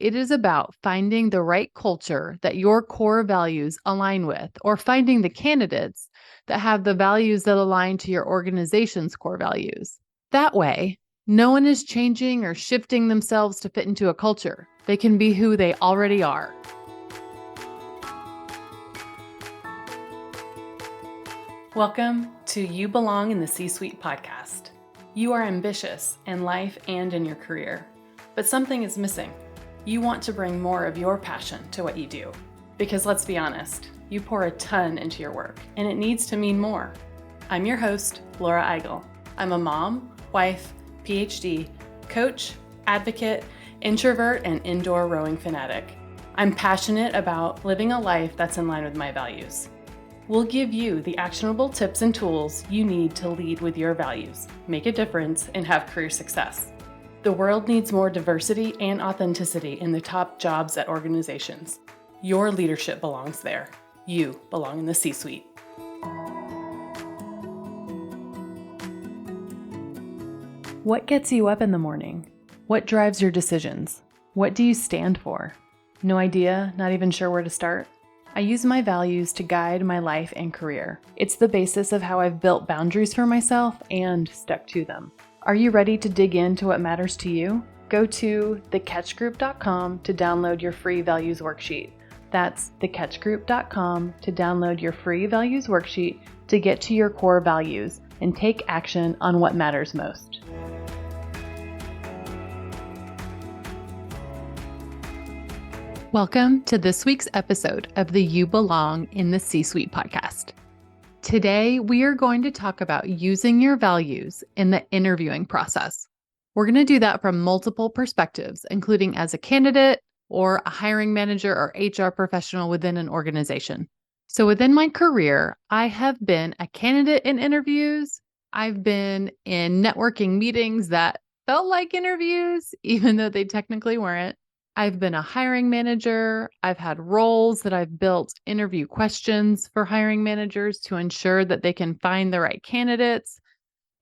it is about finding the right culture that your core values align with, or finding the candidates that have the values that align to your organization's core values. That way, no one is changing or shifting themselves to fit into a culture. They can be who they already are. Welcome to You Belong in the C-Suite podcast. You are ambitious in life and in your career, but something is missing. You want to bring more of your passion to what you do. Because let's be honest, you pour a ton into your work, and it needs to mean more. I'm your host, Laura Eigel. I'm a mom, wife, PhD, coach, advocate, introvert, and indoor rowing fanatic. I'm passionate about living a life that's in line with my values. We'll give you the actionable tips and tools you need to lead with your values, make a difference, and have career success. The world needs more diversity and authenticity in the top jobs at organizations. Your leadership belongs there. You belong in the C-Suite. What gets you up in the morning? What drives your decisions? What do you stand for? No idea, not even sure where to start? I use my values to guide my life and career. It's the basis of how I've built boundaries for myself and stuck to them. Are you ready to dig into what matters to you? Go to thecatchgroup.com to download your free values worksheet. That's thecatchgroup.com to download your free values worksheet to get to your core values and take action on what matters most. Welcome to this week's episode of the You Belong in the C-Suite podcast. Today, we are going to talk about using your values in the interviewing process. We're going to do that from multiple perspectives, including as a candidate or a hiring manager or HR professional within an organization. So within my career, I have been a candidate in interviews. I've been in networking meetings that felt like interviews, even though they technically weren't. I've been a hiring manager. I've had roles that I've built interview questions for hiring managers to ensure that they can find the right candidates.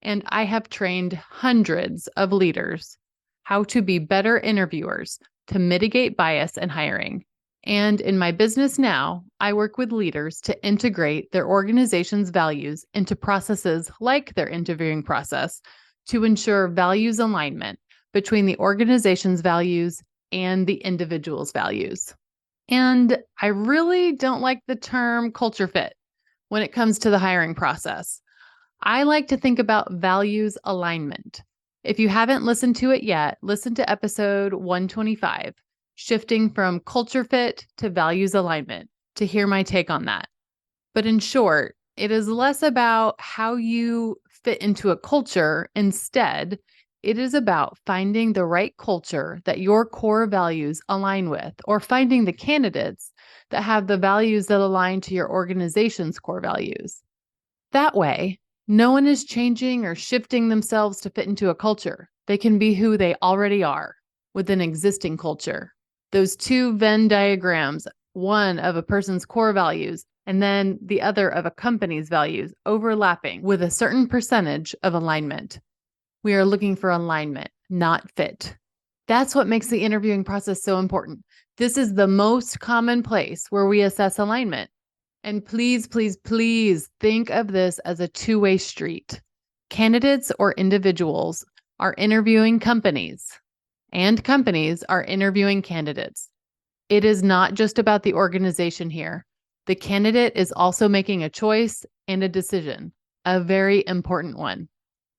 And I have trained hundreds of leaders how to be better interviewers to mitigate bias in hiring. And in my business now, I work with leaders to integrate their organization's values into processes like their interviewing process to ensure values alignment between the organization's values and the individual's values. And I really don't like the term culture fit when it comes to the hiring process. I like to think about values alignment. If you haven't listened to it yet, listen to episode 125, Shifting from Culture Fit to Values Alignment, to hear my take on that. But in short, it is less about how you fit into a culture. Instead, it is about finding the right culture that your core values align with, or finding the candidates that have the values that align to your organization's core values. That way, no one is changing or shifting themselves to fit into a culture. They can be who they already are with an existing culture. Those two Venn diagrams, one of a person's core values and then the other of a company's values, overlapping with a certain percentage of alignment. We are looking for alignment, not fit. That's what makes the interviewing process so important. This is the most common place where we assess alignment. And please, please, please think of this as a two-way street. Candidates or individuals are interviewing companies, and companies are interviewing candidates. It is not just about the organization here. The candidate is also making a choice and a decision, a very important one.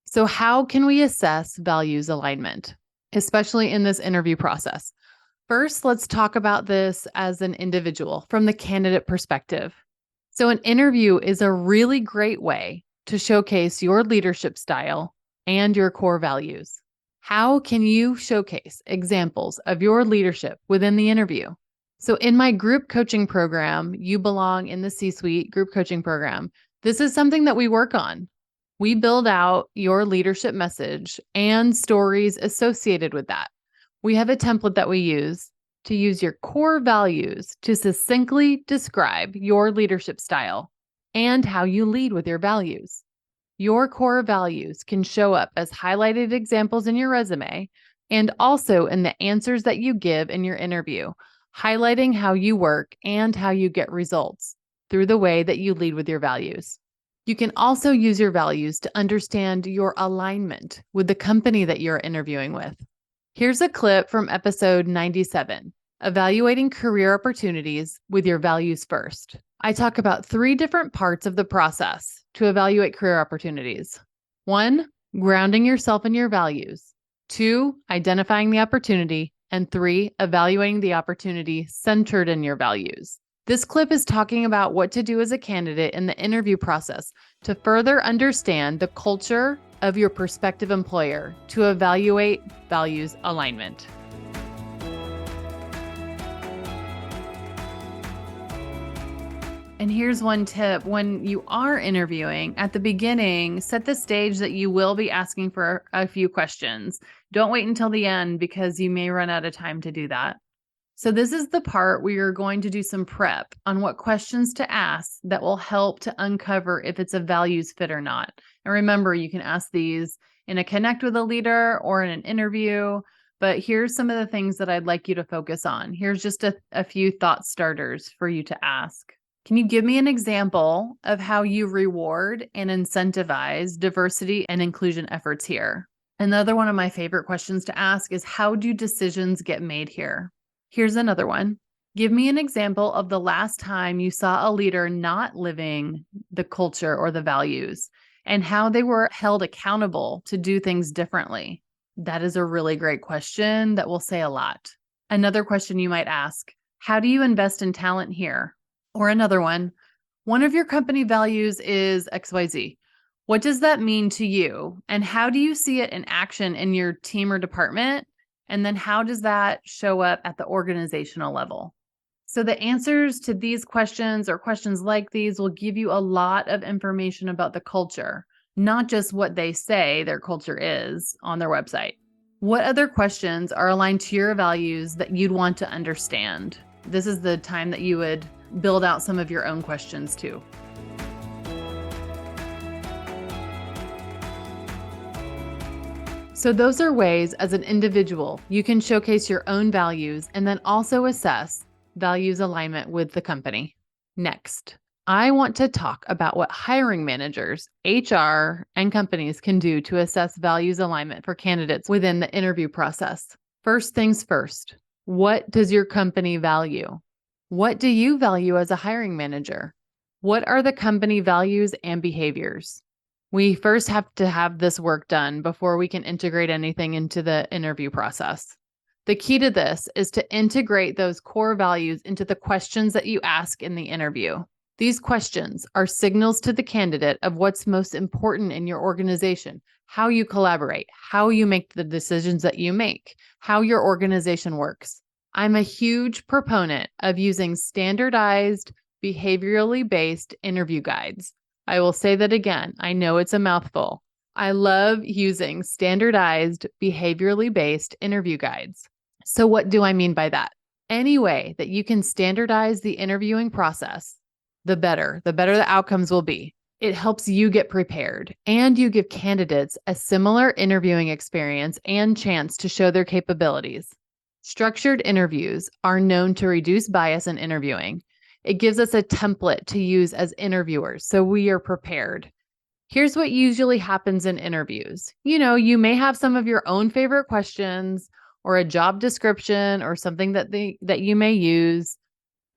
So how can we assess values alignment, especially in this interview process? First, let's talk about this as an individual from the candidate perspective. So an interview is a really great way to showcase your leadership style and your core values. How can you showcase examples of your leadership within the interview? So in my group coaching program, You Belong in the C-Suite group coaching program, this is something that we work on. We build out your leadership message and stories associated with that. We have a template that we use to use your core values to succinctly describe your leadership style and how you lead with your values. Your core values can show up as highlighted examples in your resume and also in the answers that you give in your interview, highlighting how you work and how you get results through the way that you lead with your values. You can also use your values to understand your alignment with the company that you're interviewing with. Here's a clip from episode 97, Evaluating Career Opportunities with Your Values First. I talk about 3 different parts of the process to evaluate career opportunities. 1, grounding yourself in your values. 2, identifying the opportunity. And 3, evaluating the opportunity centered in your values. This clip is talking about what to do as a candidate in the interview process to further understand the culture of your prospective employer to evaluate values alignment. And here's one tip. When you are interviewing at the beginning, set the stage that you will be asking for a few questions. Don't wait until the end because you may run out of time to do that. So this is the part where you're going to do some prep on what questions to ask that will help to uncover if it's a values fit or not. And remember, you can ask these in a connect with a leader or in an interview, but here's some of the things that I'd like you to focus on. Here's just a few thought starters for you to ask. Can you give me an example of how you reward and incentivize diversity and inclusion efforts here? Another one of my favorite questions to ask is, how do decisions get made here? Here's another one. Give me an example of the last time you saw a leader not living the culture or the values and how they were held accountable to do things differently. That is a really great question that will say a lot. Another question you might ask, how do you invest in talent here? Or another one of your company values is XYZ. What does that mean to you? And how do you see it in action in your team or department? And then how does that show up at the organizational level? So the answers to these questions or questions like these will give you a lot of information about the culture, not just what they say their culture is on their website. What other questions are aligned to your values that you'd want to understand? This is the time that you would build out some of your own questions too. So those are ways as an individual you can showcase your own values and then also assess values alignment with the company. Next, I want to talk about what hiring managers, HR, and companies can do to assess values alignment for candidates within the interview process. First things first, what does your company value? What do you value as a hiring manager? What are the company values and behaviors? We first have to have this work done before we can integrate anything into the interview process. The key to this is to integrate those core values into the questions that you ask in the interview. These questions are signals to the candidate of what's most important in your organization, how you collaborate, how you make the decisions that you make, how your organization works. I'm a huge proponent of using standardized, behaviorally based interview guides. I will say that again. I know it's a mouthful. I love using standardized, behaviorally based interview guides. So what do I mean by that? Any way that you can standardize the interviewing process, the better the outcomes will be. It helps you get prepared and you give candidates a similar interviewing experience and chance to show their capabilities. Structured interviews are known to reduce bias in interviewing. It gives us a template to use as interviewers, so we are prepared. Here's what usually happens in interviews. You may have some of your own favorite questions or a job description or something that you may use.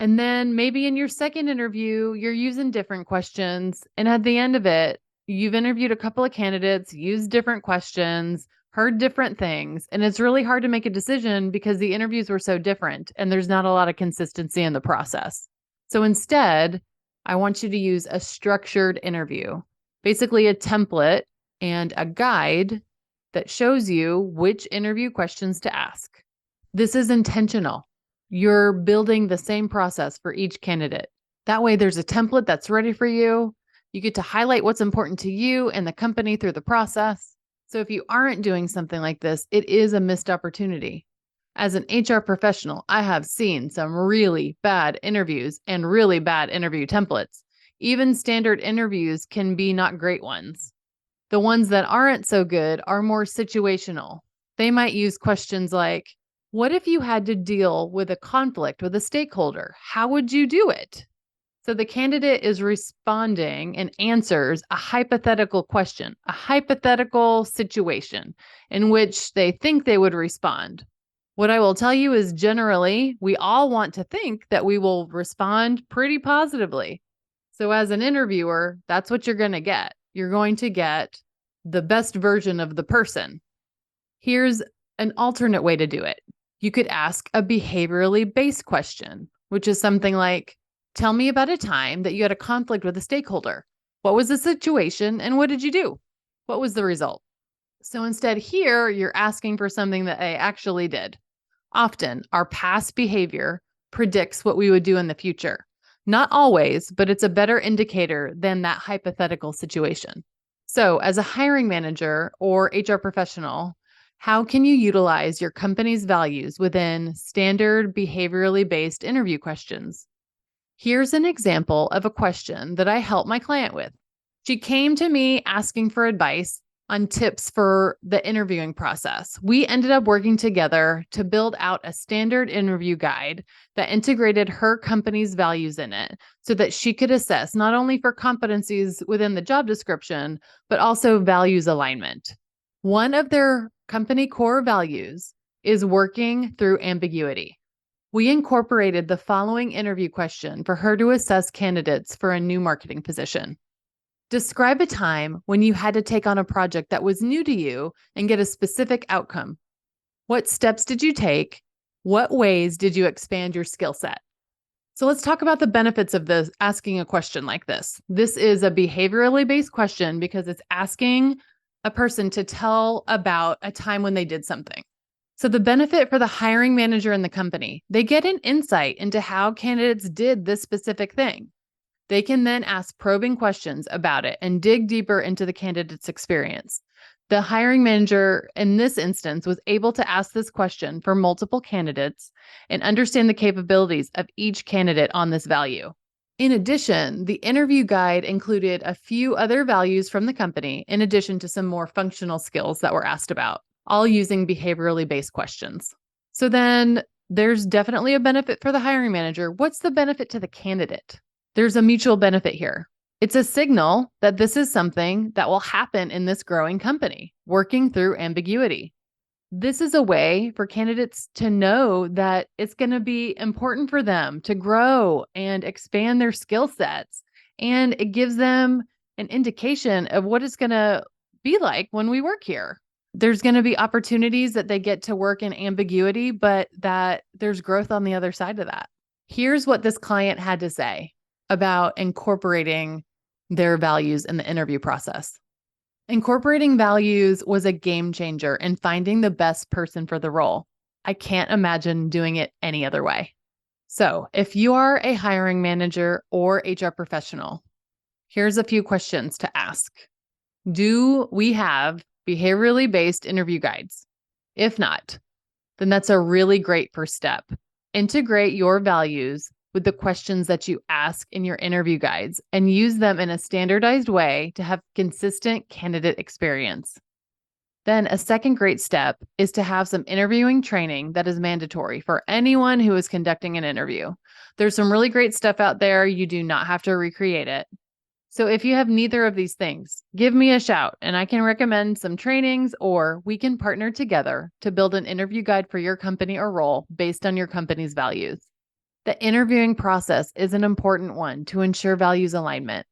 And then maybe in your second interview, you're using different questions. And at the end of it, you've interviewed a couple of candidates, used different questions, heard different things. And it's really hard to make a decision because the interviews were so different and there's not a lot of consistency in the process. So instead, I want you to use a structured interview, basically a template and a guide that shows you which interview questions to ask. This is intentional. You're building the same process for each candidate. That way, there's a template that's ready for you. You get to highlight what's important to you and the company through the process. So if you aren't doing something like this, it is a missed opportunity. As an HR professional, I have seen some really bad interviews and really bad interview templates. Even standard interviews can be not great ones. The ones that aren't so good are more situational. They might use questions like, what if you had to deal with a conflict with a stakeholder? How would you do it? So the candidate is responding and answers a hypothetical question, a hypothetical situation in which they think they would respond. What I will tell you is generally, we all want to think that we will respond pretty positively. So as an interviewer, that's what you're going to get. You're going to get the best version of the person. Here's an alternate way to do it. You could ask a behaviorally based question, which is something like, tell me about a time that you had a conflict with a stakeholder. What was the situation and what did you do? What was the result? So instead here, you're asking for something that they actually did. Often, our past behavior predicts what we would do in the future. Not always, but it's a better indicator than that hypothetical situation. So as a hiring manager or HR professional, how can you utilize your company's values within standard behaviorally based interview questions? Here's an example of a question that I helped my client with. She came to me asking for advice on tips for the interviewing process. We ended up working together to build out a standard interview guide that integrated her company's values in it so that she could assess not only for competencies within the job description, but also values alignment. One of their company core values is working through ambiguity. We incorporated the following interview question for her to assess candidates for a new marketing position. Describe a time when you had to take on a project that was new to you and get a specific outcome. What steps did you take? What ways did you expand your skill set? So let's talk about the benefits of this, asking a question like this. This is a behaviorally based question because it's asking a person to tell about a time when they did something. So the benefit for the hiring manager in the company, they get an insight into how candidates did this specific thing. They can then ask probing questions about it and dig deeper into the candidate's experience. The hiring manager in this instance was able to ask this question for multiple candidates and understand the capabilities of each candidate on this value. In addition, the interview guide included a few other values from the company, in addition to some more functional skills that were asked about, all using behaviorally based questions. So then there's definitely a benefit for the hiring manager. What's the benefit to the candidate? There's a mutual benefit here. It's a signal that this is something that will happen in this growing company, working through ambiguity. This is a way for candidates to know that it's going to be important for them to grow and expand their skill sets. And it gives them an indication of what it's going to be like when we work here. There's going to be opportunities that they get to work in ambiguity, but that there's growth on the other side of that. Here's what this client had to say about incorporating their values in the interview process. Incorporating values was a game changer in finding the best person for the role. I can't imagine doing it any other way. So, if you are a hiring manager or HR professional, here's a few questions to ask. Do we have behaviorally based interview guides? If not, then that's a really great first step. Integrate your values with the questions that you ask in your interview guides and use them in a standardized way to have consistent candidate experience. Then a second great step is to have some interviewing training that is mandatory for anyone who is conducting an interview. There's some really great stuff out there. You do not have to recreate it. So if you have neither of these things, give me a shout and I can recommend some trainings, or we can partner together to build an interview guide for your company or role based on your company's values. The interviewing process is an important one to ensure values alignment.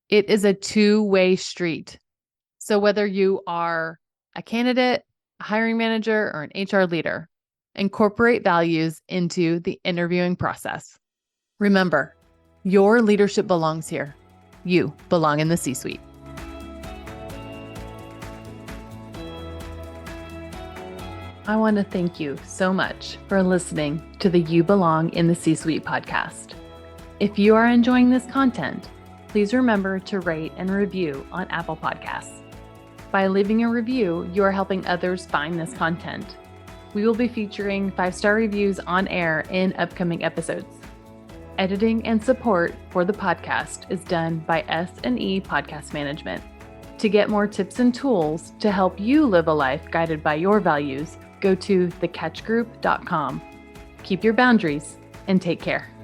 It is a two-way street. So whether you are a candidate, a hiring manager, or an HR leader, incorporate values into the interviewing process. Remember, your leadership belongs here. You belong in the C-suite. I want to thank you so much for listening to the You Belong in the C-Suite podcast. If you are enjoying this content, please remember to rate and review on Apple Podcasts. By leaving a review, you are helping others find this content. We will be featuring 5-star reviews on air in upcoming episodes. Editing and support for the podcast is done by S&E Podcast Management. To get more tips and tools to help you live a life guided by your values, go to thecatchgroup.com. Keep your boundaries and take care.